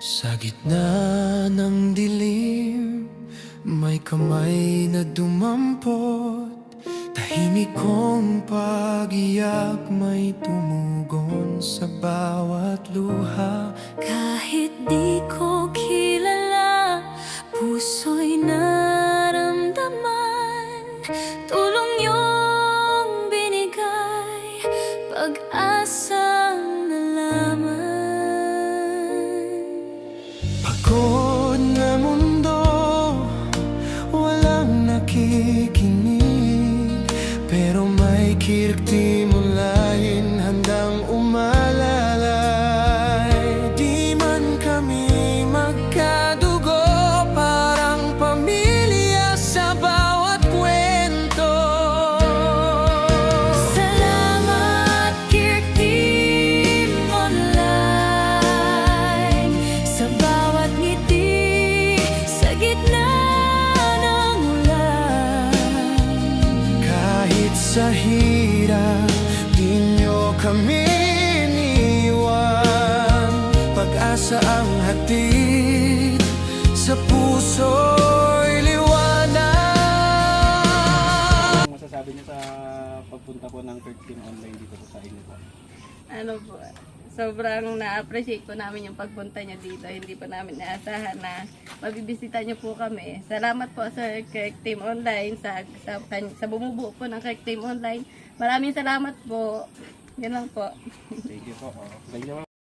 Sa gitna ng dilim, may kamay na dumampot. Tahimik kong pag-iyak, may tumugon sa bawat luha. Kahit di ko kilala, puso'y naramdaman. Tulong yung binigay, pag-asang nalaman. Pagod na mundo, walang nakikinig, pero may kirti mulahin handang umalalay. Di man kami magkadugo, parang pamilya sa bawat kwento. Salamat Kirk Team Online, sa bawat ngiti, sa gitna ng ulan. Kahit sa hirap, di nyo kami iniwan. Pag-asa ang hatid, sa puso'y liwanag. Ano masasabi niyo sa pagpunta po ng Kirk Team Online dito po sa inyo po? Ano po, sobrang na-appreciate po namin yung pagpunta niyo dito. Hindi po namin naasahan na mabibisita niyo po kami. Salamat po sa Kirk Team Online, sa bumubuo po ng Kirk Team Online. Maraming salamat po. Yan lang po. Thank you po. Thank you.